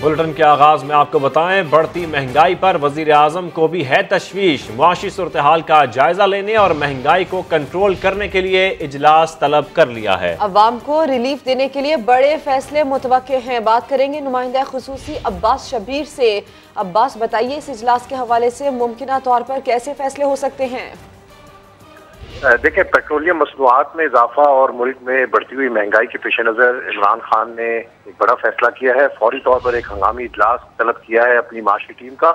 Bulletin के आगाज में आपको बताएं, बढ़ती महंगाई पर वजीर आजम को भी है तशवीश। मुआशी सूरत हाल का जायजा लेने और महंगाई को कंट्रोल करने के लिए इजलास तलब कर लिया है। अवाम को रिलीफ देने के लिए बड़े फैसले मुतवक्के हैं। बात करेंगे नुमाइंदा खुसूसी अब्बास शबीर से। अब्बास, बताइए इस इजलास के हवाले से मुमकिना तौर पर कैसे फैसले हो सकते हैं? देखिए, पेट्रोलियम मसनूआत में इजाफा और मुल्क में बढ़ती हुई महंगाई के पेश नज़र इमरान खान ने एक बड़ा फैसला किया है। फौरी तौर पर एक हंगामी इजलास तलब किया है अपनी माशी टीम का।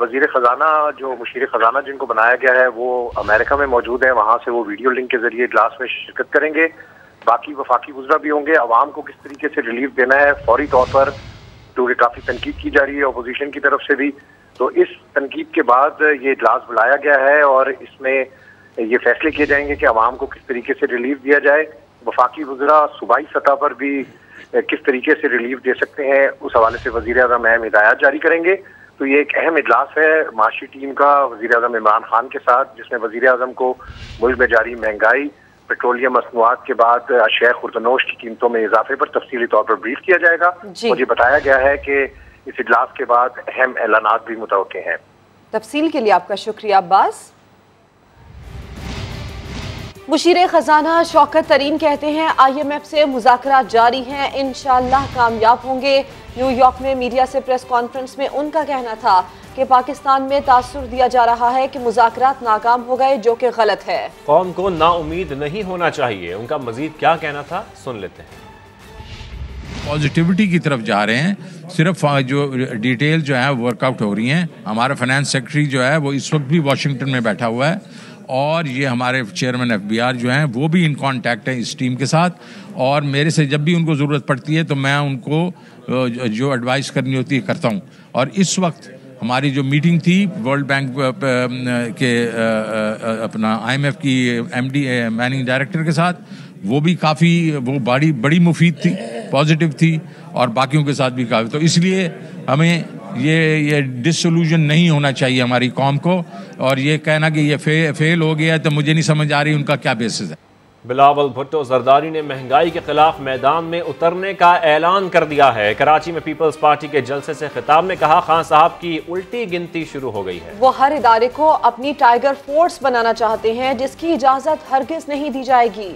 वजीर खजाना जो मुशीर खजाना जिनको बनाया गया है वो अमेरिका में मौजूद है, वहाँ से वो वीडियो लिंक के जरिए इजलास में शिरकत करेंगे। बाकी वफाकी वज़रा भी होंगे। अवाम को किस तरीके से रिलीफ देना है फौरी तौर पर, क्योंकि काफ़ी तनकीद की जा रही है अपोजिशन की तरफ से भी, तो इस तनकीद के बाद ये इजलास बुलाया गया है और इसमें ये फैसले किए जाएंगे कि अवाम को किस तरीके से रिलीफ दिया जाए। वफाकी वज़रा सूबाई सतह पर भी किस तरीके से रिलीफ दे सकते हैं, उस हवाले से वज़ीर आज़म अहम हिदायत जारी करेंगे। तो ये एक अहम इजलास है माशी टीम का वज़ीर आज़म इमरान खान के साथ, जिसमें वज़ीर आज़म को मुल्क में जारी महंगाई, पेट्रोलियम मसनूआत के बाद अशिया खुर्दनोश की कीमतों में इजाफे पर तफसीली तौर पर ब्रीफ किया जाएगा। मुझे बताया गया है कि इस इजलास के बाद अहम ऐलानात भी मुतवक्के हैं। तफसील के लिए आपका शुक्रिया अब्बास। मुशीर खजाना शौकत तरीन कहते हैं IMF से मुज़ाकरात जारी हैं, इंशाअल्लाह कामयाब होंगे। न्यूयॉर्क में मीडिया से प्रेस कॉन्फ्रेंस में उनका कहना था कि पाकिस्तान में तासुर दिया जा रहा है कि मुज़ाकरात नाकाम हो गए, जो कि गलत है। कौम को नाउमीद नहीं होना चाहिए। उनका मजीद क्या कहना था, सुन लेते हैं। पॉजिटिविटी की तरफ जा रहे हैं, सिर्फ जो डिटेल जो है वर्कआउट हो रही हैं। हमारा फाइनेंस सेक्रेटरी जो है वो इस वक्त भी वाशिंगटन में बैठा हुआ है और ये हमारे चेयरमैन FBR जो हैं वो भी इन कांटेक्ट हैं इस टीम के साथ, और मेरे से जब भी उनको ज़रूरत पड़ती है तो मैं उनको जो एडवाइस करनी होती है करता हूँ। और इस वक्त हमारी जो मीटिंग थी वर्ल्ड बैंक के अपना IMF की MD मैनेजिंग डायरेक्टर के साथ, वो भी काफ़ी बड़ी मुफीद थी, पॉजिटिव थी, और बाकियों के साथ भी काफ़ी। तो इसलिए हमें ये डिसोल्यूशन नहीं होना चाहिए हमारी कौम को, और ये कहना कि ये फेल हो गया है तो मुझे नहीं समझ आ रही उनका क्या बेसिस है। बिलावल भुट्टो जरदारी ने महंगाई के खिलाफ मैदान में उतरने का ऐलान कर दिया है। कराची में पीपल्स पार्टी के जलसे से खिताब में कहा, खान साहब की उल्टी गिनती शुरू हो गई है। वो हर इदारे को अपनी टाइगर फोर्स बनाना चाहते हैं, जिसकी इजाजत हरगिज नहीं दी जाएगी।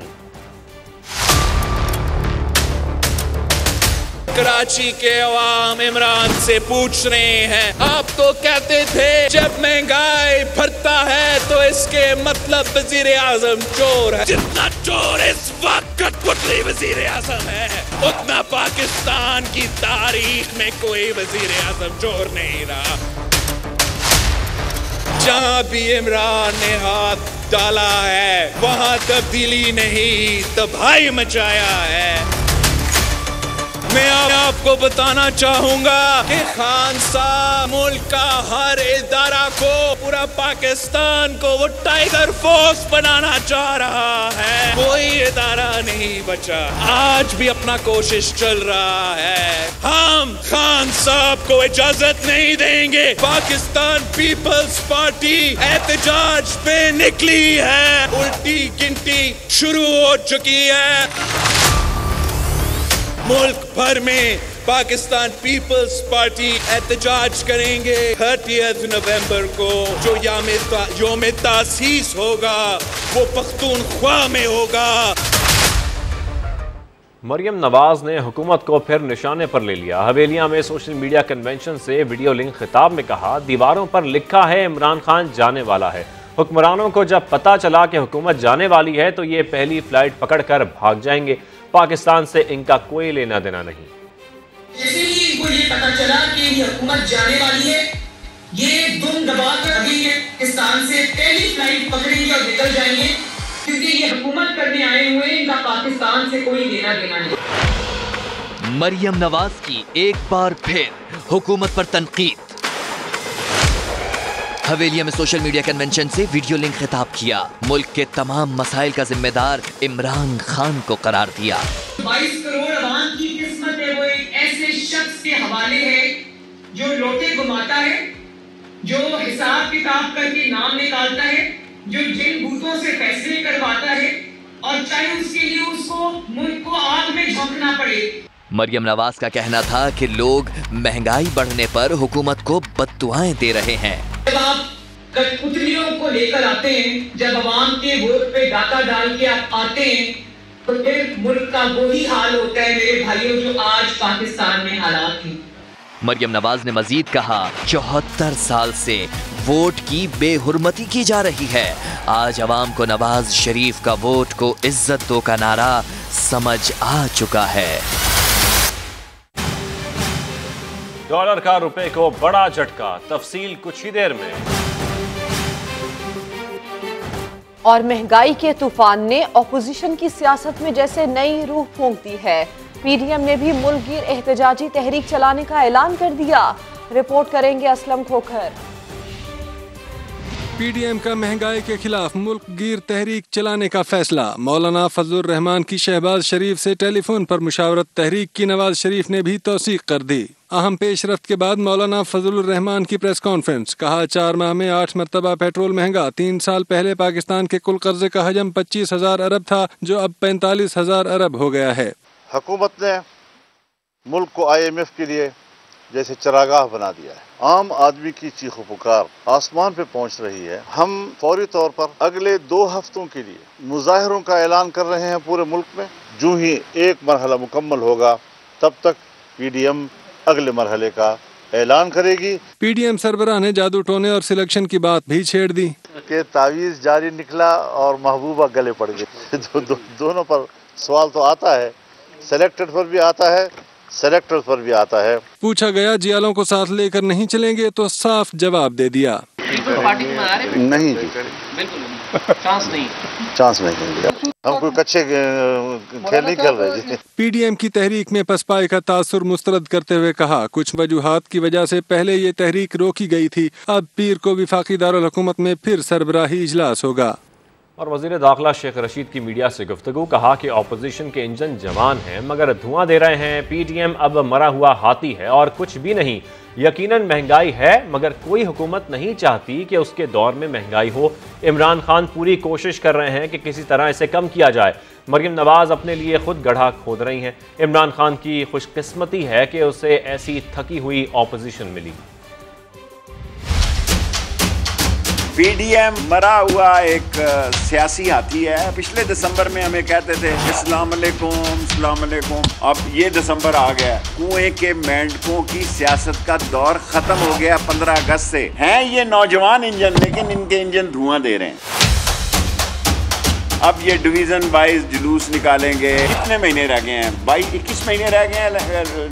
कराची के अवाम इमरान से पूछ रहे हैं, आप तो कहते थे जब महंगाई बढ़ता है तो इसके मतलब वजीर आजम चोर है। जितना चोर इस वक्त कठपुतली वजीर आजम है, उतना पाकिस्तान की तारीख में कोई वजीर आजम चोर नहीं रहा। जहां भी इमरान ने हाथ डाला है वहां तब्दीली नहीं तबाही मचाया है। मैं आपको बताना चाहूंगा कि खान साहब मुल्क का हर इदारा को, पूरा पाकिस्तान को वो टाइगर फोर्स बनाना चाह रहा है। कोई इदारा नहीं बचा, आज भी अपना कोशिश चल रहा है। हम खान साहब को इजाजत नहीं देंगे। पाकिस्तान पीपल्स पार्टी एहतजाज पे निकली है, उल्टी गिनती शुरू हो चुकी है। मुल्क भर में पाकिस्तान पीपल्स पार्टी एहतजाज करेंगे 30 नवंबर को। जो योम तासीस होगा वो पख्तूनख्वा में होगा। मरियम नवाज ने हुकूमत को फिर निशाने पर ले लिया। हवेलियां में सोशल मीडिया कन्वेंशन से वीडियो लिंक खिताब में कहा, दीवारों पर लिखा है इमरान खान जाने वाला है। हुक्मरानों को जब पता चला कि हुकूमत जाने वाली है तो ये पहली फ्लाइट पकड़कर भाग जाएंगे। पाकिस्तान से इनका कोई लेना देना नहीं। जैसे ही इनको ये पता चला कि ये हुकूमत जाने वाली है, ये दुम दबाकर अभी पाकिस्तान से पहली फ्लाइट पकड़ेंगे और निकल जाएंगे, क्योंकि ये हुकूमत करने आए हुए, इनका पाकिस्तान से कोई लेना देना नहीं। मरियम नवाज की एक बार फिर हुकूमत पर तनकीद। हवेलिया में सोशल मीडिया कन्वेंशन से वीडियो लिंक खिताब किया। मुल्क के तमाम मसाइल का जिम्मेदार इमरान खान को करार दिया। 22 करोड़ अवाम की किस्मत है वो एक ऐसे शख्स के हवाले है जो लोटे घुमाता है, जो हिसाब किताब करके नाम निकालता है, जो जिन बूथों से फैसले करवाता है, और चाहे उसके लिए उसको मुल्क को आग में झोंकना पड़े। मरियम नवाज का कहना था कि लोग महंगाई बढ़ने पर हुकूमत को बद्दुआएं दे रहे हैं। जब आप कठपुतलियों को लेकर आते हैं, जब अवाम के वोट पे डाका डाल के आप आते हैं, तो फिर मुल्क का वही हाल होता है मेरे भाइयों जो आज पाकिस्तान में हालात हैं। मरियम नवाज ने मजीद कहा, 74 साल से वोट की बेहुरमती की जा रही है। आज अवाम को नवाज शरीफ का वोट को इज्जत दो का नारा समझ आ चुका है। डॉलर का रुपए को बड़ा झटका, तफसील कुछ ही देर में। और महंगाई के तूफान ने ऑपोजिशन की सियासत में जैसे नई रूह फूंक दी है। पीडीएम ने भी मुल्कगीर एहतजाजी तहरीक चलाने का ऐलान कर दिया। रिपोर्ट करेंगे असलम खोखर। पीडीएम का महंगाई के खिलाफ मुल्कगीर तहरीक चलाने का फैसला। मौलाना फजलुर रहमान की शहबाज शरीफ से टेलीफोन पर मुशावरत तहरीक की नवाज शरीफ ने भी तौसीक कर दी। अहम पेशरफ्त के बाद मौलाना फजलुर रहमान की प्रेस कॉन्फ्रेंस। कहा, 4 माह में 8 मरतबा पेट्रोल महंगा। 3 साल पहले पाकिस्तान के कुल कर्जे का हजम 25,000 अरब था, जो अब 45,000 अरब हो गया है। हुकूमत ने मुल्क को IMF के लिए जैसे चरागाह बना दिया है। आम आदमी की चीखो पुकार आसमान पे पहुंच रही है। हम फौरी तौर पर अगले 2 हफ्तों के लिए मुजाहिरों का ऐलान कर रहे हैं पूरे मुल्क में। जो ही एक मरहला मुकम्मल होगा, तब तक पीडीएम अगले मरहले का ऐलान करेगी। पीडीएम सरबराह ने जादू टोने और सिलेक्शन की बात भी छेड़ दी कि तावीज़ जारी निकला और महबूबा गले पड़ गई। दोनों पर सवाल तो आता है, सेलेक्टेड पर भी आता है, सेलेक्टर पर भी आता है। पूछा गया, जियालों को साथ लेकर नहीं चलेंगे, तो साफ जवाब दे दिया, नहीं जी, चांस नहीं देंगे। हम कोई कच्चे खेल नहीं खेल रहे जी। पीडीएम की तहरीक में पसपाई का तासुर मुस्तरद करते हुए कहा, कुछ वजूहात की वजह से पहले ये तहरीक रोकी गई थी। अब पीर को वफाकी दारुल हुकूमत में फिर सरबराही इजलास होगा। और वज़ीर दाखिला शेख रशीद की मीडिया से गुफ्तगू। कहा कि ऑपोजिशन के इंजन जवान हैं मगर धुआं दे रहे हैं। पीटीएम अब मरा हुआ हाथी है और कुछ भी नहीं। यकीनन महंगाई है मगर कोई हुकूमत नहीं चाहती कि उसके दौर में महंगाई हो। इमरान खान पूरी कोशिश कर रहे हैं कि किसी तरह इसे कम किया जाए। मरियम नवाज अपने लिए खुद गड्ढा खोद रही हैं। इमरान खान की खुशकिस्मती है कि उसे ऐसी थकी हुई ऑपोजिशन मिली। पीडीएम मरा हुआ एक सियासी हाथी है। पिछले दिसंबर में हमें कहते थे अस्सलाम वालेकुम, अब ये दिसंबर आ गया। कुएं के मेंढकों की सियासत का दौर खत्म हो गया 15 अगस्त से। हैं ये नौजवान इंजन, लेकिन इनके इंजन धुआं दे रहे हैं। अब ये डिवीजन वाइज जुलूस निकालेंगे। कितने महीने रह गए हैं? 21 महीने रह गए हैं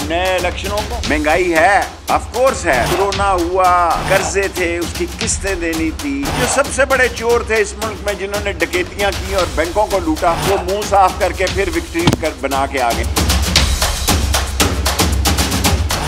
नए इलेक्शनों को। महंगाई है, ऑफ कोर्स है। कोरोना हुआ, कर्जे थे, उसकी किस्तें देनी थी। जो सबसे बड़े चोर थे इस मुल्क में, जिन्होंने डकैतियां की और बैंकों को लूटा, वो मुंह साफ करके फिर विक्ट्री बना के आ गए।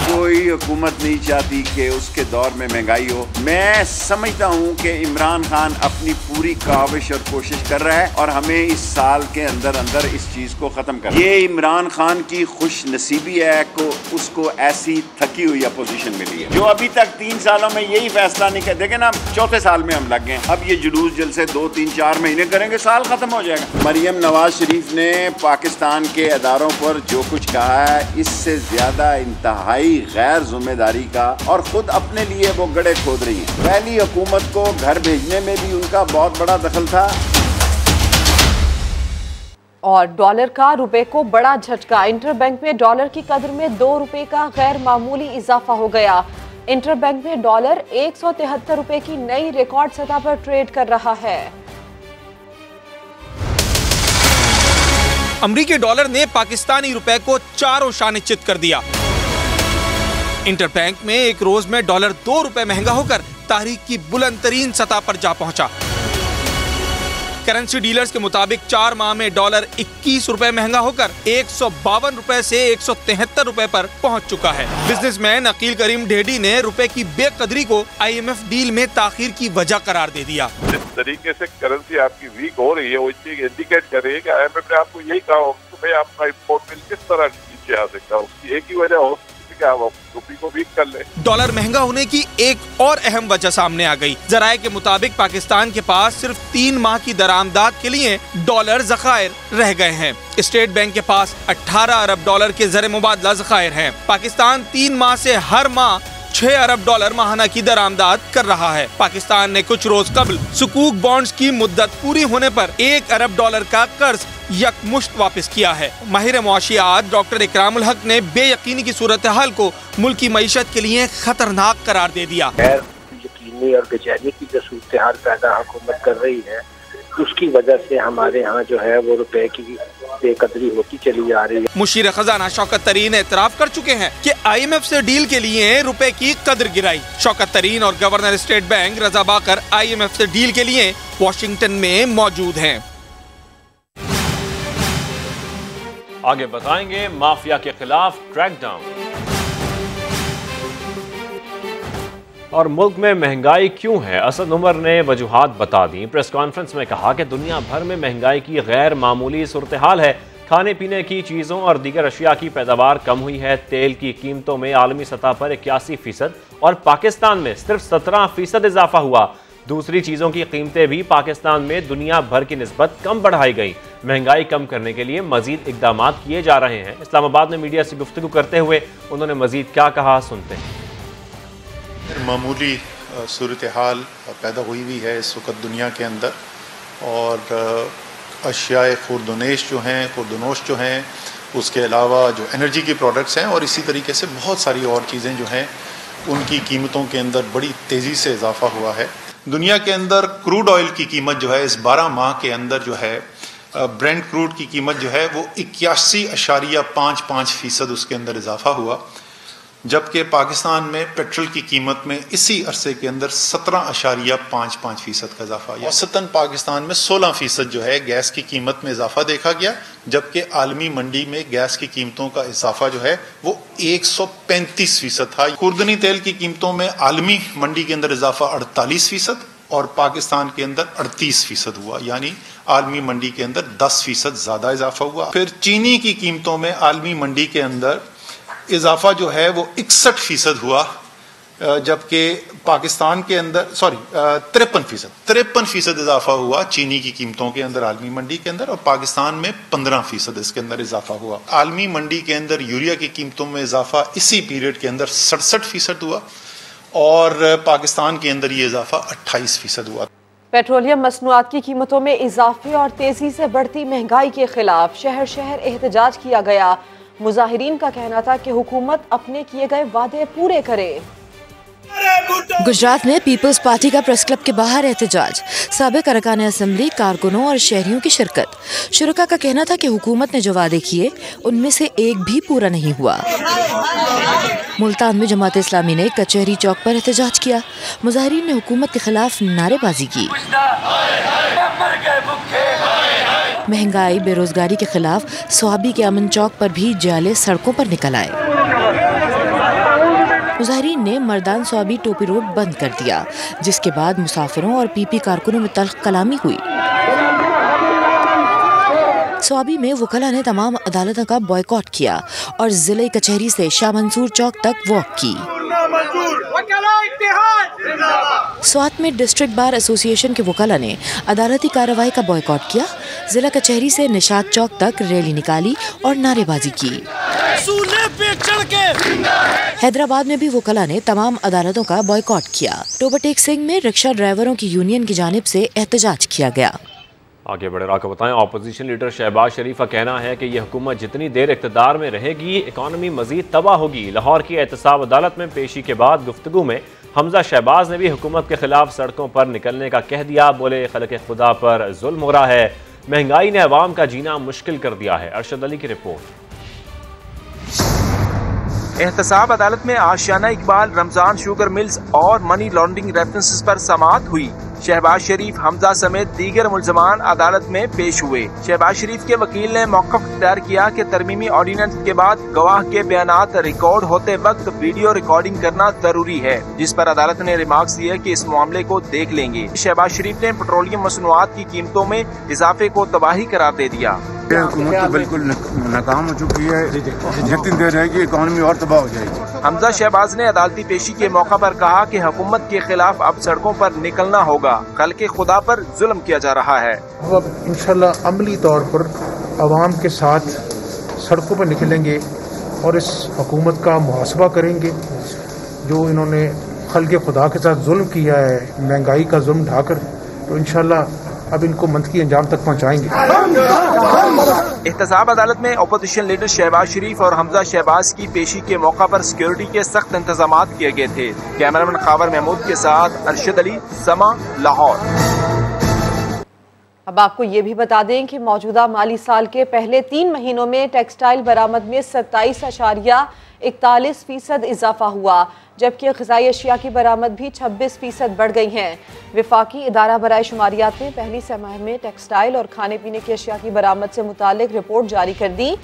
कोई हुकूमत नहीं चाहती कि उसके दौर में महंगाई हो। मैं समझता हूं कि इमरान खान अपनी पूरी काविश और कोशिश कर रहा है और हमें इस साल के अंदर अंदर इस चीज को खत्म करना। ये इमरान खान की खुश नसीबी है को उसको ऐसी थकी हुई अपोजिशन मिली है, जो अभी तक 3 सालों में यही फैसला नहीं कर। देखे ना, 4थे साल में हम लग गए। अब ये जुलूस जलसे 2, 3, 4 महीने करेंगे, साल खत्म हो जाएगा। मरियम नवाज शरीफ ने पाकिस्तान के अदारों पर जो कुछ कहा है, इससे ज्यादा इंतहाई गैर जिम्मेदारी का, और खुद अपने लिए वो गड्ढे खोद रही है। पहली हुकूमत को घर भेजने में भी उनका बहुत बड़ा दखल था। और डॉलर का रुपए को बड़ा झटका। इंटरबैंक में डॉलर की कदर में 2 रुपए का गैर मामूली इजाफा हो गया। इंटरबैंक में डॉलर 173 रुपए की नई रिकॉर्ड सतह पर ट्रेड कर रहा है। अमरीकी डॉलर ने पाकिस्तानी रुपए को चारों शाने चित कर दिया। इंटरबैंक में एक रोज में डॉलर 2 रुपए महंगा होकर तारीख की बुलंद तरीन सतह पर जा पहुंचा। करेंसी डीलर्स के मुताबिक 4 माह में डॉलर 21 रुपए महंगा होकर 152 रुपए से 173 रुपए पर पहुंच चुका है। बिजनेसमैन अकील करीम ढेडी ने रुपए की बेकदरी को IMF डील में ताखीर की वजह करार दे दिया। जिस तरीके से करेंसी आपकी वीक हो रही है, वो इंडिकेट कर रही है कि IMF ने आपको यही कहा हो कि भाई आपका इम्पोर्ट बिल किस तरह नीचे आ सकता है। उसकी एक ही वजह हो क्या वो रुपये को वीक कर ले। डॉलर महंगा होने की एक और अहम वजह सामने आ गई। जराये के मुताबिक पाकिस्तान के पास सिर्फ 3 माह की दरामदाद के लिए डॉलर ज़खायर रह गए हैं। स्टेट बैंक के पास 18 अरब डॉलर के ज़र मुबादला ज़खायर हैं। पाकिस्तान 3 माह से हर माह 6 अरब डॉलर माहाना की दरामदाद कर रहा है। पाकिस्तान ने कुछ रोज कबल सुकूक बॉन्ड्स की मुद्दत पूरी होने पर 1 अरब डॉलर का कर्ज यकमुश्त वापस किया है। माहिर मुआशियात डॉक्टर इकरामुल हक ने बेयकीनी की सूरत हाल को मुल्क की मईशत के लिए खतरनाक करार दे दिया। यकीनी और बेचैनी की जो सूरत हाल पैदा हुकूमत कर रही है, उसकी वजह से हमारे यहाँ जो है वो रुपए की बेकदरी होती चली जा रही है। मुशीर खजाना शौकत तरीन एतराफ कर चुके हैं कि IMF से डील के लिए रुपए की कदर गिराई। शौकत तरीन और गवर्नर स्टेट बैंक रजा बाकर IMF से डील के लिए वॉशिंगटन में मौजूद हैं। आगे बताएंगे माफिया के खिलाफ क्रैकडाउन और मुल्क में महंगाई क्यों है। असद उमर ने वजूहात बता दी। प्रेस कॉन्फ्रेंस में कहा कि दुनिया भर में महंगाई की गैर मामूली सूरत हाल है। खाने पीने की चीज़ों और दीगर अशिया की पैदावार कम हुई है। तेल की कीमतों में आलमी सतह पर 81% और पाकिस्तान में सिर्फ 17% इजाफा हुआ। दूसरी चीज़ों की कीमतें भी पाकिस्तान में दुनिया भर की निस्बत कम बढ़ाई गई। महंगाई कम करने के लिए मजीद इकदाम किए जा रहे हैं। इस्लामाबाद में मीडिया से गुफ्तगू करते हुए उन्होंने मजीद क्या कहा, सुनते हैं। मामूली सूरत हाल पैदा हुई है इस वक्त दुनिया के अंदर, और अशियाए खुर्दनोश जो हैं, उसके अलावा जो एनर्जी की प्रोडक्ट्स हैं और इसी तरीके से बहुत सारी और चीज़ें जो हैं उनकी कीमतों के अंदर बड़ी तेज़ी से इजाफा हुआ है। दुनिया के अंदर क्रूड ऑयल की कीमत जो है इस 12 माह के अंदर जो है ब्रेंट क्रूड की कीमत जो है वो 81.55% उसके अंदर इजाफा हुआ, जबकि पाकिस्तान में पेट्रोल की कीमत में इसी अरसे के अंदर 17.55% का इजाफा। औसतन पाकिस्तान में 16% जो है गैस की कीमत में इजाफा देखा गया, जबकि आलमी मंडी में गैस की कीमतों का इजाफा जो है वो 135% था। खुर्दनी तेल की कीमतों में आलमी मंडी के अंदर इजाफा 48% और पाकिस्तान के अंदर 38% हुआ, यानी आलमी मंडी के अंदर 10% ज्यादा इजाफा हुआ। फिर चीनी की कीमतों में आलमी मंडी के अंदर इजाफा जो है वो 61% हुआ, जबकि पाकिस्तान के अंदर 53% इजाफा हुआ चीनी की कीमतों के अंदर आलमी मंडी के अंदर, और पाकिस्तान में 15% इसके अंदर इजाफा हुआ। आलमी मंडी के अंदर यूरिया की कीमतों में इजाफा इसी पीरियड के अंदर 67% हुआ और पाकिस्तान के अंदर ये इजाफा 28% हुआ। पेट्रोलियम मसनूआत की कीमतों में इजाफे और तेजी से बढ़ती महंगाई के खिलाफ शहर शहर एहतजाज किया गया। मुजाहिरीन का कहना था कि हुकूमत अपने किए गए वादे पूरे करे। गुजरात में पीपल्स पार्टी का प्रेस क्लब के बाहर एहतजाज, साबिक अरकान असेंबली, कारकुनों और शहरियों की शिरकत। शुरका का कहना था कि हुकूमत ने जो वादे किए उनमें से एक भी पूरा नहीं हुआ। मुल्तान में जमात इस्लामी ने कचहरी चौक पर एहतजाज किया। मुजाहिरीन ने हुकूमत के खिलाफ नारेबाजी की। महंगाई, बेरोजगारी के खिलाफ स्वाबी के अमन चौक पर भी जाले सड़कों पर निकल आए। मुजाहिरीन ने मर्दान स्वाबी टोपी रोड बंद कर दिया, जिसके बाद मुसाफिरों और पीपी कारकुनों में तल्ख कलामी हुई। स्वाबी में वकला ने तमाम अदालतों का बॉयकॉट किया और जिले कचहरी से शाह मंसूर चौक तक वॉक की। स्वात में डिस्ट्रिक्ट बार एसोसिएशन के वकला ने अदालती कार्रवाई का बॉयकॉट किया। जिला कचहरी से निशात चौक तक रैली निकाली और नारेबाजी की। हैदराबाद में भी वकला ने तमाम अदालतों का बॉयकॉट किया। टोबरटेक सिंह में रिक्शा ड्राइवरों की यूनियन की जानिब से एहतजाज किया गया। आगे बढ़े आपको बताएं, ऑपोजिशन लीडर शहबाज शरीफ का कहना है कि यह हुकूमत जितनी देर इक़्तिदार में रहेगी इकॉनमी मजीद तबाह होगी। लाहौर की एहतसाब अदालत में पेशी के बाद गुफ्तगू में हमजा शहबाज ने भी हुकूमत के खिलाफ सड़कों पर निकलने का कह दिया। बोले खलक़े खुदा पर जुल्म हो रहा है, महंगाई ने अवाम का जीना मुश्किल कर दिया है। अरशद अली की रिपोर्ट। एहतसाब अदालत में आशियाना इकबाल, रमजान शुगर मिल्स और मनी लॉन्ड्रिंग रेफरेंसेस पर समाअत हुई। शहबाज शरीफ, हमजा समेत दीगर मुल्ज़मान अदालत में पेश हुए। शहबाज शरीफ के वकील ने मौक़िफ़ इख्तियार किया कि तरमीमी ऑर्डिनेंस के बाद गवाह के बयानात रिकॉर्ड होते वक्त वीडियो रिकॉर्डिंग करना जरूरी है, जिस पर अदालत ने रिमार्क्स दिए कि इस मामले को देख लेंगे। शहबाज शरीफ ने पेट्रोलियम मसनूआत की कीमतों में इजाफे को तबाही करार दे दिया। हुकूमत तो बिल्कुल नाकाम हो चुकी है, जितनी देर रहेगी इकॉनमी और तबाह हो जाएगी। हमजा शहबाज ने अदालती पेशी के मौका पर कहा कि हुकूमत के खिलाफ अब सड़कों पर निकलना होगा, खल्के खुदा पर जुल्म किया जा रहा है। अब इंशाल्लाह अमली तौर पर अवाम के साथ सड़कों पर निकलेंगे और इस हुकूमत का मुहासबा करेंगे जो इन्होंने खल्के खुदा के साथ जुल्म किया है, महंगाई का जुल्म ढाकर, तो इंशाल्लाह अब इनको मंतकी अंजाम तक पहुंचाएंगे। एहतसाब अदालत में अपोजिशन लीडर शहबाज शरीफ और हमजा शहबाज की पेशी के मौका पर सिक्योरिटी के सख्त इंतजाम किए गए थे। कैमरामैन खावर महमूद के साथ अरशद अली, समा, लाहौर। अब आपको ये भी बता दें कि मौजूदा माली साल के पहले 3 महीनों में टेक्सटाइल बरामद में 27.41% इजाफा हुआ, जबकि ग़िज़ाई अशिया की बरामद भी 26% बढ़ गई हैं। विफाकी इदारा बराए शुमारियात ने पहली छमाही में टेक्सटाइल और खाने पीने की अशिया की बरामद से मुतालिक रिपोर्ट जारी कर दी।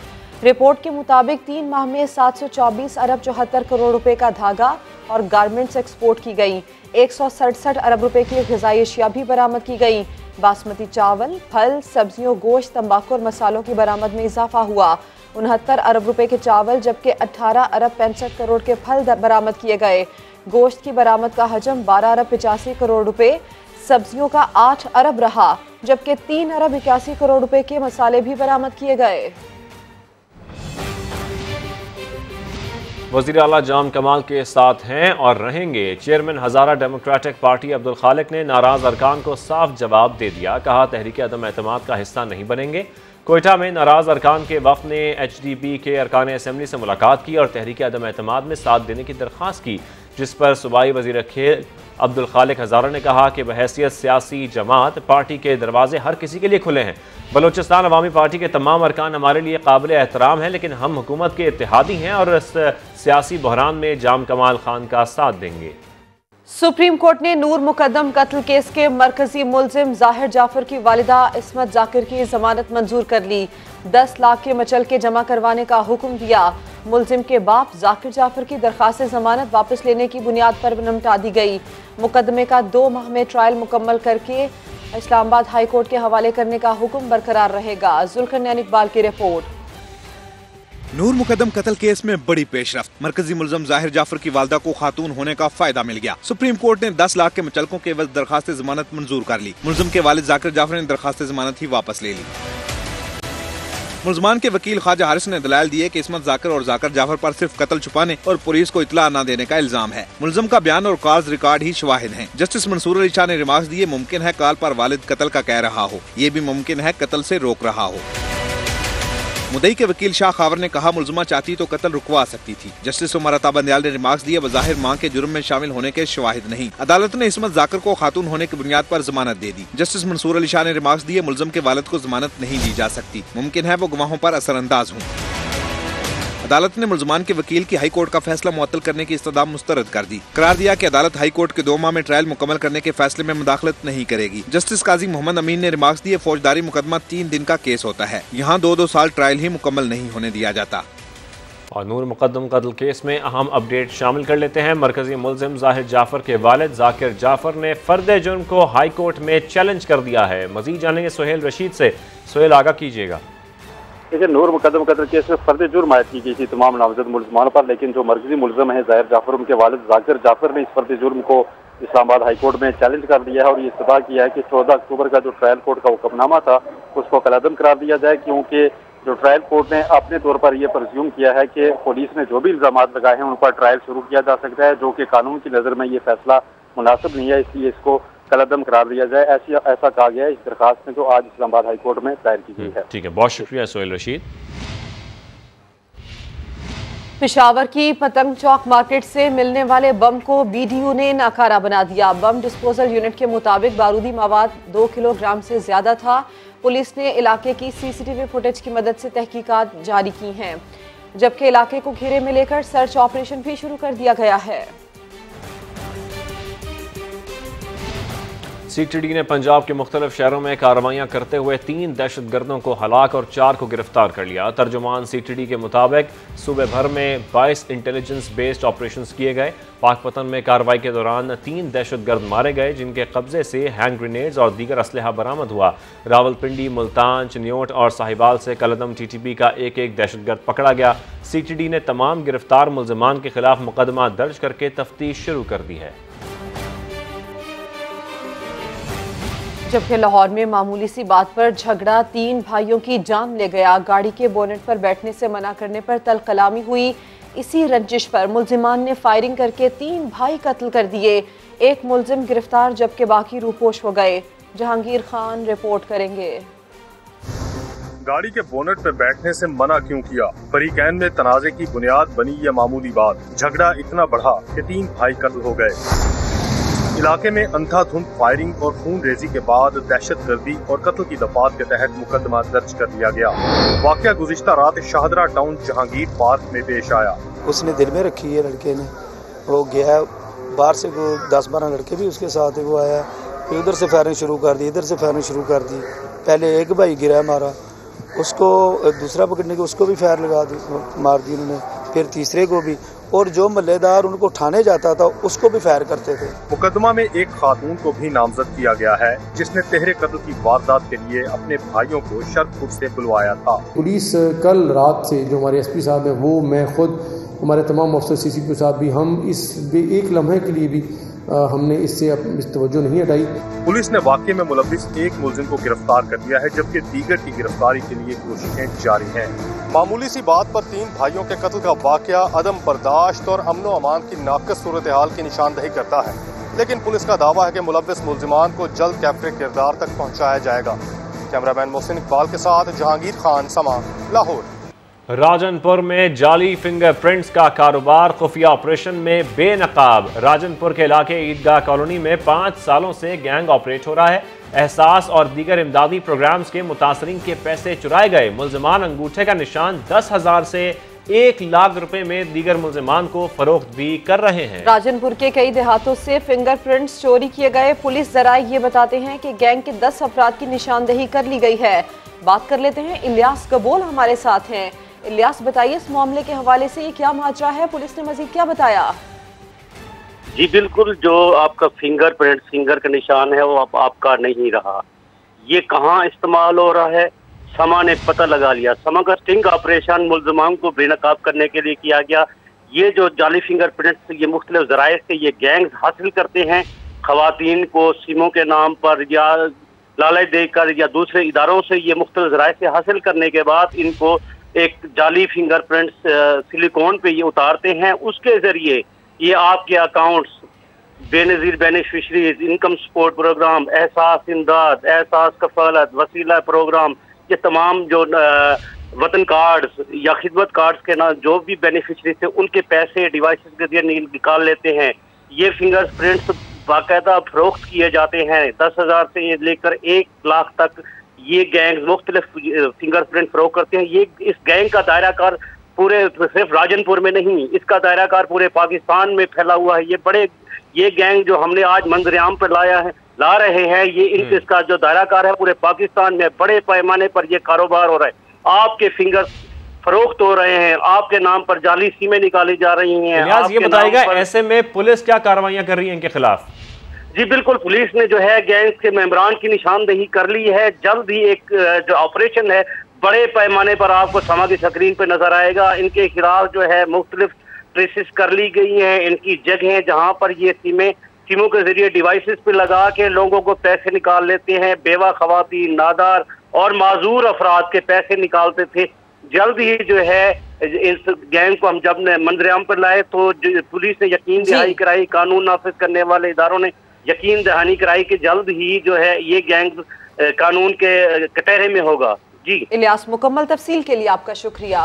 रिपोर्ट के मुताबिक 3 माह में 724 अरब 74 करोड़ रुपए का धागा और गारमेंट्स एक्सपोर्ट की गई। 167 अरब रुपए की ग़िज़ाई अशिया भी बरामद की गई। बासमती चावल, फल, सब्जियों, गोश्त, तंबाकू और मसालों की बरामद में इजाफा हुआ। 69 अरब रुपए के चावल जबकि 18 अरब 65 करोड़ के फल बरामद किए गए। गोश्त की बरामद का हजम 12 अरब 85 करोड़ रुपए, सब्जियों का 8 अरब रहा, जबकि 3 अरब 81 करोड़ रुपए के मसाले भी बरामद किए गए। वज़ीर आला जाम कमाल के साथ हैं और रहेंगे। चेयरमैन हज़ारा डेमोक्रेटिक पार्टी अब्दुल खालिक ने नाराज अरकान को साफ जवाब दे दिया। कहा तहरीक अदम एतमाद का हिस्सा नहीं बनेंगे। कोयटा में नाराज अरकान के वफ़द ने HDP के अरकान असम्बली से मुलाकात की और तहरीक अदम एतमाद में साथ देने की दरख्वास्त की, जिस पर सूबाई वज़ीर खेल अब्दुल खालिक हज़ारा ने कहा कि बहैसियत सियासी जमात पार्टी के दरवाजे हर किसी के लिए खुले हैं। बलोचिस्तान अवामी पार्टी के तमाम अरकान हमारे लिए काबिल एहतराम हैं, लेकिन हम हुकूमत के इत्तेहादी हैं और इस सियासी बहरान में जाम कमाल खान का साथ देंगे। सुप्रीम कोर्ट ने नूर मुकद्दम कत्ल केस के मरकजी मुलजिम जाहिर जाफर की वालिदा इस्मत जाकिर की जमानत मंजूर कर ली। 10 लाख के मचलके जमा करवाने का हुक्म दिया। मुलजिम के बाप जाकिर जाफर की दरखास्त जमानत वापस लेने की बुनियाद पर निपटा दी गई। मुकदमे का 2 माह में ट्रायल मुकम्मल करके इस्लामाबाद हाई कोर्ट के हवाले करने का हुक्म बरकरार रहेगा। जुल्करनैन इकबाल की रिपोर्ट। नूर मुकद्दम कत्ल केस में बड़ी पेशरफ्त। मरकजी मुलजम जाहिर जाफर की वालदा को खातून होने का फायदा मिल गया। सुप्रीम कोर्ट ने 10 लाख के मुचलकों के एवज दरखास्त जमानत मंजूर कर ली। मुलजिम के वालिद जाकिर जाफर ने दरखास्त जमानत ही वापस ले ली। मुलजमान के वकील ख्वाजा हारिस ने दलाल दिए कि इस्मत जाकिर और जाकिर जाफर पर सिर्फ कत्ल छुपाने और पुलिस को इतला न देने का इल्जाम है। मुलजिम का बयान और कॉल्स रिकॉर्ड ही शवाहिद हैं। जस्टिस मंसूर अली शाह ने रिमार्क्स दिए, मुमकिन है कॉल पर वालिद कत्ल का कह रहा हो, ये भी मुमकिन है कत्ल से रोक रहा हो। मुदई के वकील शाह खावर ने कहा मुलजमा चाहती तो कत्ल रुकवा सकती थी। जस्टिस उमर अता बंदयाल ने रिमार्क्स दिए, बज़ाहिर मां के जुर्म में शामिल होने के शवाहिद नहीं। अदालत ने इस्मत जाकिर को खातून होने की बुनियाद पर जमानत दे दी। जस्टिस मंसूर अली शाह ने रिमार्क्स दिए, मुलजम के वालिद को जमानत नहीं दी जा सकती, मुमकिन है वो गवाहों पर असरअंदाज हों। अदालत ने मुलजमान के वकील की हाई कोर्ट का फैसला मुअत्तल करने की इस्तदा मुस्तरद कर दी। करार दिया कि अदालत हाई कोर्ट के 2 माह में ट्रायल मुकम्मल करने के फैसले में मुदाखलत नहीं करेगी। जस्टिस काजी मोहम्मद अमीन ने रिमार्क्स दिए, फौजदारी मुकदमा 3 दिन का केस होता है, यहाँ 2-2 साल ट्रायल ही मुकम्मल नहीं होने दिया जाता। और नूर मुकद्दम कत्ल केस में अहम अपडेट शामिल कर लेते हैं। मरकजी मुलजिम जाहिर जाफर के वालिद जाकिर जाफर ने फर्द जुर्म को हाई कोर्ट में चैलेंज कर दिया है। मजीद जानेंगे सुहेल रशीद से। सुहेल, आगाह कीजिएगा। देखिए, नूर मुकद्दम कत्ल केस में फर्द जुर्म आयद की गई थी तमाम नामजद मुलजमानों पर, लेकिन जो मरकजी मुलजिम है जाहिर जाफर, उनके वालिद जाकिर जाफर ने इस फर्द जुर्म को इस्लामाबाद हाई कोर्ट में चैलेंज कर दिया है और ये इस्तदा किया है कि 14 अक्टूबर का जो ट्रायल कोर्ट का हुक्मनामा था उसको कलअदम करार दिया जाए, क्योंकि जो ट्रायल कोर्ट ने अपने तौर पर यह प्रज्यूम किया है कि पुलिस ने जो भी इल्जाम लगाए हैं उन पर ट्रायल शुरू किया जा सकता है, जो कि कानून की नज़र में ये फैसला मुनासिब नहीं है, इसलिए इसको कलअदम करार दिया जाए। ऐसा कहा गया है इस दरखास्त में जो आज इस्लामाबाद हाई कोर्ट में दायर की गई है। ठीक है, बहुत शुक्रिया सुहेल रशीद। पेशावर की पतंग चौक मार्केट से मिलने वाले बम को BDO ने नाकारा बना दिया। बम डिस्पोजल यूनिट के मुताबिक बारूदी मवाद 2 किलोग्राम से ज्यादा था। पुलिस ने इलाके की CCTV फुटेज की मदद से तहकीकात जारी की हैं, जबकि इलाके को घेरे में लेकर सर्च ऑपरेशन भी शुरू कर दिया गया है। CTD ने पंजाब के मुख्तलिफ शहरों में कार्रवाइयाँ करते हुए 3 दहशतगर्दों को हलाक और 4 को गिरफ्तार कर लिया। तर्जुमान CTD के मुताबिक सूबे भर में 22 इंटेलिजेंस बेस्ड ऑपरेशन किए गए। पाकपतन में कार्रवाई के दौरान 3 दहशतगर्द मारे गए, जिनके कब्जे से हैंड ग्रेनेड्स और दीगर असलहा बरामद हुआ। रावलपिंडी, मुल्तान, चिन्योट और साहिबाल से कलदम TTP का एक दहशतगर्द पकड़ा गया। CTD ने तमाम गिरफ्तार मुल्जिमान के खिलाफ मुकदमा दर्ज करके तफ्तीश शुरू कर दी है। जबकि लाहौर में मामूली सी बात पर झगड़ा 3 भाइयों की जान ले गया। गाड़ी के बोनेट पर बैठने से मना करने पर तल कलामी हुई। इसी रंजिश पर मुल्जिमान ने फायरिंग करके 3 भाई कत्ल कर दिए। एक मुल्जिम गिरफ्तार जबकि बाकी रूपोश हो गए। जहांगीर खान रिपोर्ट करेंगे। गाड़ी के बोनेट पर बैठने से मना क्यों किया? फरीकैन में तनाजे की बुनियाद बनी यह मामूली बात। झगड़ा इतना बढ़ा कि 3 भाई कत्ल हो गए। इलाके में अंधाधुंध फायरिंग और खून रेजी के बाद दहशतगर्दी और कत्ल की दफात के तहत मुकदमा दर्ज कर लिया गया। वाकया गुज़िश्ता रात शाहदरा टाउन जहांगीर पार्क में पेश आया। उसने दिल में रखी है लड़के ने, वो गया बाहर से 10-12 लड़के भी उसके साथ है, वो आया फिर उधर से फायरिंग शुरू कर दी, इधर से फायरिंग शुरू कर दी। पहले एक भाई गिरा मारा, उसको दूसरा पकड़ने के उसको भी फायर लगा दी, मार दी उन्होंने, फिर तीसरे को भी, और जो मल्लेदार उनको उठाने जाता था उसको भी फायर करते थे। मुकदमा में एक खातून को भी नामजद किया गया है, जिसने तहरे कत्ल की वारदात के लिए अपने भाइयों को शर्तपुर से बुलवाया था। पुलिस कल रात से जो हमारे SP साहब है, वो मैं खुद, हमारे तमाम अफसर CCP साहब भी, हम इस एक लम्हे के लिए भी हमने इससे तवज्जो नहीं हटाई। पुलिस ने वाकये में मुलविस एक मुल्जिम को गिरफ्तार कर लिया है, जबकि दीगर की गिरफ्तारी के लिए कोशिशें जारी हैं। मामूली सी बात पर 3 भाइयों के कत्ल का वाकया अदम बर्दाश्त और अमन व अमान की नाक़िस सूरत हाल की निशानदही करता है, लेकिन पुलिस का दावा है कि मुलविस मुल्जिमान को जल्द कैफरे किरदार तक पहुँचाया जाएगा। कैमरामैन मोहसिन इकबाल के साथ जहांगीर खान, समा, लाहौर। राजनपुर में जाली फिंगरप्रिंट्स का कारोबार खुफिया ऑपरेशन में बेनकाब। राजनपुर के इलाके ईदगाह कॉलोनी में 5 सालों से गैंग ऑपरेट हो रहा है। एहसास और दीगर इमदादी प्रोग्राम्स के मुतासरीन के पैसे चुराए गए। मुल्जिमान अंगूठे का निशान 10,000 से 1 लाख रुपए में दीगर मुल्जिमान को फरोख्त भी कर रहे हैं। राजनपुर के कई देहातों से फिंगरप्रिंट्स चोरी किए गए। पुलिस जराये ये बताते हैं कि गैंग के 10 अफराद की निशानदही कर ली गई है। बात कर लेते हैं, इलियास कबूल हमारे साथ हैं। इलियास, बताइए इस मामले के हवाले से ये क्या माजरा है, पुलिस ने मजीद क्या बताया? जी बिल्कुल, जो आपका फिंगर का निशान है वो आपका नहीं रहा। ये कहाँ इस्तेमाल हो रहा है, समा ने पता लगा लिया। समा का स्टिंग ऑपरेशन मुल्जिमान को बेनकाब करने के लिए किया गया। ये जो जाली फिंगरप्रिंट्स ये मुख्तलिफ ज़राए से ये गैंग्स हासिल करते हैं, खवातीन को सिमों के नाम पर या लालच देकर या दूसरे इदारों से ये मुख्तलिफ ज़राए से हासिल करने के बाद इनको एक जाली फिंगरप्रिंट्स सिलिकॉन पे ये उतारते हैं। उसके जरिए ये आपके accounts, Benazir beneficiaries, income support programme, Ehsaas Imdad, एहसास कफालत, वसीला प्रोग्राम, ये तमाम जो वतन कार्ड्स या खिदमत कार्ड्स के ना जो भी बेनिफिशरीज थे उनके पैसे डिवाइसेस के जरिए निकाल लेते हैं। ये फिंगरप्रिंट्स बाकायदा फरोख्त किए जाते हैं। 10,000 से लेकर 1 लाख तक ये गैंग मुख्तलिफ फिंगरप्रिंट फरोख्त करते हैं। ये इस गैंग का दायरा कार पूरे सिर्फ राजनपुर में नहीं, इसका दायरा कार पूरे पाकिस्तान में फैला हुआ है। ये गैंग जो हमने आज मंजर-ए-आम पर ला रहे हैं, ये इसका जो दायरा कार है पूरे पाकिस्तान में बड़े पैमाने पर ये कारोबार हो रहा है। आपके फिंगर फरोख्त हो रहे हैं, आपके नाम पर जाली सीमें निकाली जा रही हैं। ये बताइएगा, ऐसे में पुलिस क्या कार्रवाइयां कर रही है इनके खिलाफ? जी बिल्कुल, पुलिस ने जो है गैंग के मेंबरान की निशानदही कर ली है। जल्द ही एक जो ऑपरेशन है बड़े पैमाने पर आपको समा की स्क्रीन पर नजर आएगा। इनके खिलाफ जो है मुख्तलिफ ट्रेसेस कर ली गई हैं। इनकी जगह जहाँ पर ये सिमों के जरिए डिवाइसेस पे लगा के लोगों को पैसे निकाल लेते हैं। बेवा खवातीन, नादार और माजूर अफराद के पैसे निकालते थे। जल्द ही जो है इस गैंग को हम जब मंजर-ए-आम पर लाए तो पुलिस ने यकीन दहानी कराई, कानून नाफिज करने वाले इदारों ने यकीन दहानी कराई कि जल्द ही जो है ये गैंग कानून के कटहरे में होगा। जी इलियास, मुकम्मल तफसील के लिए आपका शुक्रिया।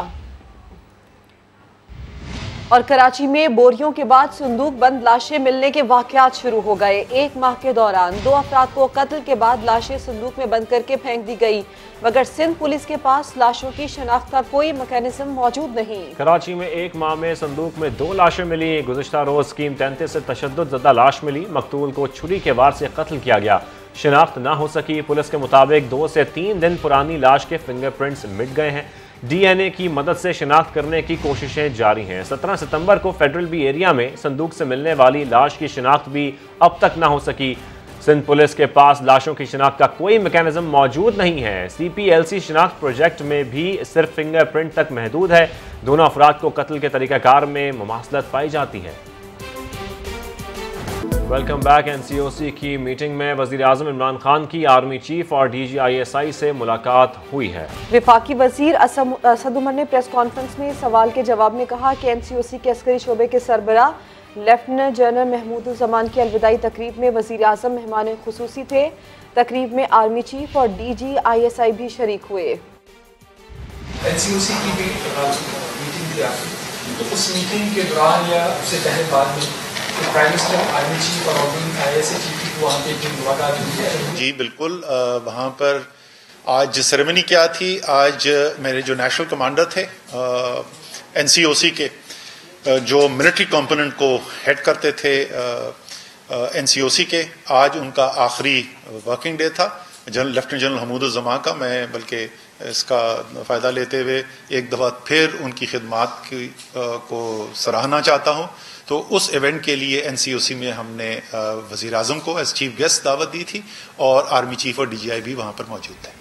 और कराची में बोरियों के बाद संदूक बंद लाशें मिलने के वाकयात शुरू हो गए। 1 माह के दौरान 2 अफराद को कत्ल के बाद लाशें संदूक में बंद करके फेंक दी गई, मगर सिंध पुलिस के पास लाशों की शनाख्त का कोई मैकेनिज्म मौजूद नहीं। कराची में 1 माह में संदूक में 2 लाशें मिली। गुज़िश्ता रोज स्कीम 33 से तशद्दुद लाश मिली। मकतूल को छुरी के वार से कत्ल किया गया, शनाख्त न हो सकी। पुलिस के मुताबिक 2 से 3 दिन पुरानी लाश के फिंगरप्रिंट्स मिट गए हैं। DNA की मदद से शिनाख्त करने की कोशिशें जारी हैं। 17 सितंबर को फेडरल बी एरिया में संदूक से मिलने वाली लाश की शिनाख्त भी अब तक ना हो सकी। सिंध पुलिस के पास लाशों की शिनाख्त का कोई मैकेनिज्म मौजूद नहीं है। CPLC शिनाख्त प्रोजेक्ट में भी सिर्फ फिंगरप्रिंट तक महदूद है। दोनों अफराद को कत्ल के तरीकाकार में मुमासलत पाई जाती है। Welcome back. NCOC की मीटिंग में वज़ीर आज़म इमरान खान की आर्मी चीफ और DGISI से मुलाकात हुई है। वफाकी वज़ीर असद उमर ने प्रेस कॉन्फ्रेंस में सवाल के जवाब में कहा कि NCOC के अस्करी शोबे के सरबरा लेफ्टिनेंट जनरल महमूदुज़्ज़मान की अलविदाई तकरीब में वज़ीर आज़म मेहमान खुसूसी थे। तकरीब में आर्मी चीफ और DGISI भी शरीक हुए। NCOC की भी मीटिंग थी आपकी, तो उस मीटिंग के दौरान या उससे पहले बाद में प्राइम मिनिस्टर, आर्मी चीफ और ISI चीफ की वहाँ पे मुलाकात हुई है? जी बिल्कुल। वहाँ पर आज सेरेमनी क्या थी, आज मेरे जो नेशनल कमांडर थे NCOC के, जो मिलिट्री कंपोनेंट को हेड करते थे NCOC के, आज उनका आखिरी वर्किंग डे था लेफ्टिनेंट जनरल महमूदुज़्ज़मान का। मैं बल्कि इसका फ़ायदा लेते हुए एक दफ़ा फिर उनकी खिदमात को सराहना चाहता हूँ। तो उस इवेंट के लिए NCOC में हमने वज़ीर आज़म को एज चीफ गेस्ट दावत दी थी और आर्मी चीफ और DGI भी वहाँ पर मौजूद थे।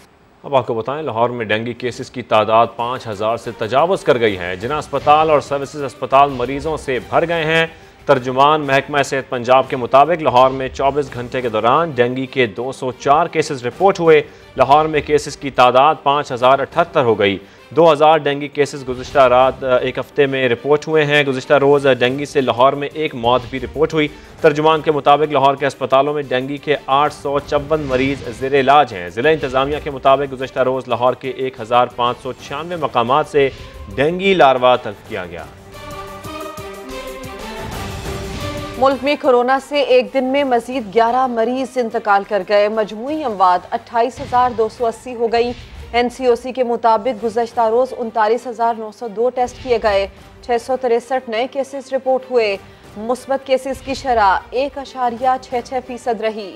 अब आपको बताएं, लाहौर में डेंगू केसेस की तादाद 5000 से तजावज़ कर गई है। जिना अस्पताल और सर्विसेज अस्पताल मरीजों से भर गए हैं। तर्जुमान महकमा सेहत पंजाब के मुताबिक लाहौर में 24 घंटे के दौरान डेंगू के 204 केसेस रिपोर्ट हुए। लाहौर में केसेस की तादाद 5078 हो गई। 2000 डेंगू केसेस गुज़िश्ता रात एक हफ्ते में रिपोर्ट हुए हैं। गुज़िश्ता रोज़ डेंगू से लाहौर में 1 मौत भी रिपोर्ट हुई। तर्जुमान के मुताबिक लाहौर के अस्पतालों में डेंगू के 854 मरीज ज़ेर इलाज हैं। ज़िला इंतज़ामिया के मुताबिक गुज़िश्ता रोज़ लाहौर के 1596 मकामात से डेंगू लार्वा तलब किया गया। मुल्क में कोरोना से एक दिन में मजीद 11 मरीज इंतकाल कर गए। मजमूई अमवात 28,280 हो गई। NCOC के मुताबिक गुज़श्ता रोज़ 39,902 टेस्ट किए गए। 663 नए केसेस रिपोर्ट हुए। मुस्बत केसेस की शरह 1.66% रही।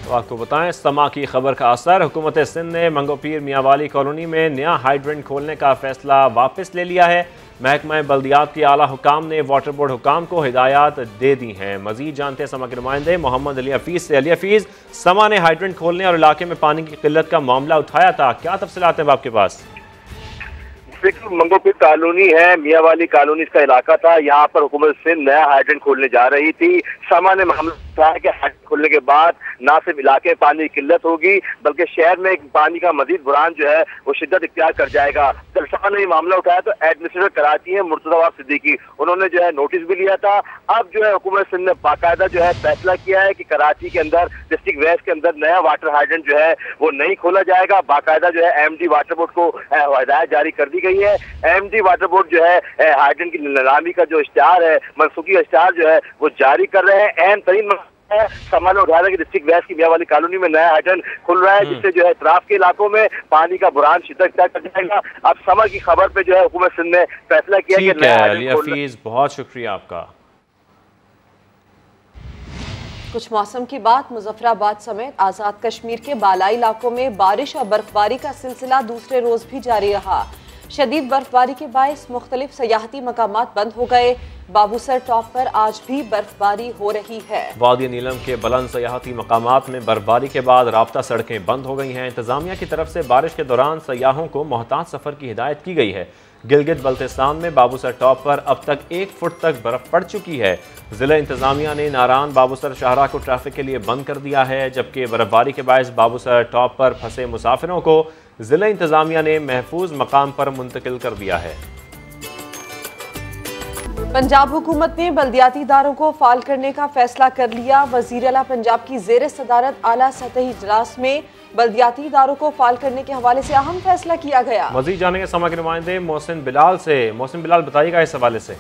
तो आपको बताएं, समा की खबर का असर। हुकूमत सिंध ने मंगोपीर मियांवाली कॉलोनी में नया हाइड्रेंट खोलने का फैसला वापस ले लिया है। महकमा बल्दियात के आला हुकाम ने वाटर बोर्ड हुकाम को हिदायत दे दी हैं। मजीद जानते हैं समा के नुमाइंदे मोहम्मद अली हफीज से। अली हफीज, समा ने हाइड्रेंट खोलने और इलाके में पानी की किल्लत का मामला उठाया था, क्या तफसीलात हैं आपके पास? मंगोपीर कॉलोनी है, मियांवाली कॉलोनी इसका इलाका था। यहाँ पर हुकूमत सिंध नया हाइड्रेंट खोलने जा रही थी। समा ने मामला उठाया कि हाइड्रेंट खोलने के बाद न सिर्फ इलाके में पानी की किल्लत होगी बल्कि शहर में पानी का मजीद बुरान जो है वो शिद्दत इख्तियार कर जाएगा। जब समा ने मामला उठाया तो एडमिनिस्ट्रेटर कराची है मुर्तज़ा सिद्दीकी, उन्होंने जो है नोटिस भी लिया था। अब जो है हुकूमत सिंध ने बाकायदा जो है फैसला किया है कि कराची के अंदर डिस्ट्रिक्ट वेस्ट के अंदर नया वाटर हाइड्रेंट जो है वो नहीं खोला जाएगा। बाकायदा जो है MD वाटर बोर्ड को हिदायत जारी कर दी गई है। MD वाटर बोर्ड जो है हाइड्रेंट की नीलामी का जो इश्तिहार है, मनसूखी इश्तिहार जो है वो जारी कर रहे हैं। अहम तरीन सामान उठा रहा है कि डिस्ट्रिक्ट वेस्ट की मियांवाली कॉलोनी में नया हाइड्रेंट खुल रहा है, जिससे जो है इतराफ के इलाकों में पानी का बुरान शिद्दत कर जाएगा। अब समा की खबर पे जो है हुकूमत सिंध ने फैसला किया कि नया हाइड्रेंट। बहुत शुक्रिया आपका। कुछ मौसम की बात। मुजफ्फराबाद समेत आज़ाद कश्मीर के बालाई इलाकों में बारिश और बर्फबारी का सिलसिला दूसरे रोज भी जारी रहा। शदीद बर्फबारी के बायस मुख्तलिफ सयाहती मकामात बंद हो गए। बाबूसर टॉप पर आज भी बर्फबारी हो रही है। वादी नीलम के बुलंद सयाहती मकामात में बर्फबारी के बाद राब्ता सड़कें बंद हो गई हैं। इंतजामिया की तरफ से बारिश के दौरान सयाहों को मोहतात सफर की हिदायत की गई है। गिलगित बल्तिस्तान में बाबूसर टॉप पर अब तक 1 फुट तक बर्फ पड़ चुकी है। जिला इंतजामिया ने नारान बाबूसर शाहरा को ट्रैफिक के लिए बंद कर दिया है, जबकि बर्फबारी के बायस बाबूसर टॉप पर फंसे मुसाफिरों को जिला इंतजामिया ने महफूज मकाम पर मुंतकिल कर दिया है। पंजाब हुकूमत ने बल्दियाती इदारों को फाल करने का फैसला कर लिया। वज़ीर आला पंजाब की ज़ेर सदारत आला सतही इजलास में बल्दियाती इदारों को फाल करने के हवाले से अहम फैसला किया गया। मजीद जानेंगे समा के नुमाइंदे मोहसिन बिलाल से। मोहसिन बिलाल, बताइएगा इस हवाले से।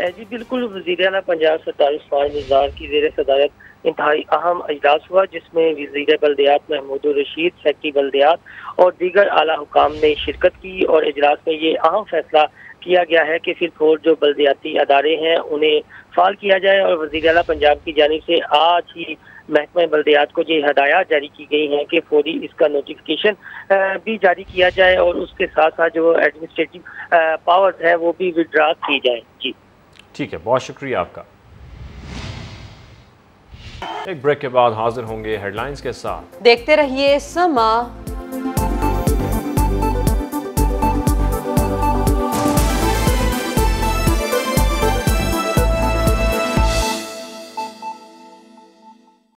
जी बिल्कुल, वज़ीर आला पंजाब सरदार उस्मान निज़ार की ज़ेर सदारत इंतहाई अहम इजलास हुआ, जिसमें वज़ीर बल्दियात महमूद रशीद, सेक्रेटरी बल्दियात और दीगर आला हुकाम ने शिरकत की। और इजलास में ये अहम फैसला किया गया है कि फिलफौर जो बल्दियाती अदारे हैं उन्हें फाल किया जाए। और वज़ीर आला पंजाब की जानिब से आज ही महकमा बल्दियात को ये हदायत जारी की गई हैं कि फौरी इसका नोटिफिकेशन भी जारी किया जाए और उसके साथ साथ जो एडमिनिस्ट्रेटिव पावर्स है वो भी विड्रा की जाए। जी ठीक है, बहुत शुक्रिया आपका। एक ब्रेक के बाद हाजिर होंगे हेडलाइंस के साथ। देखते रहिए समा।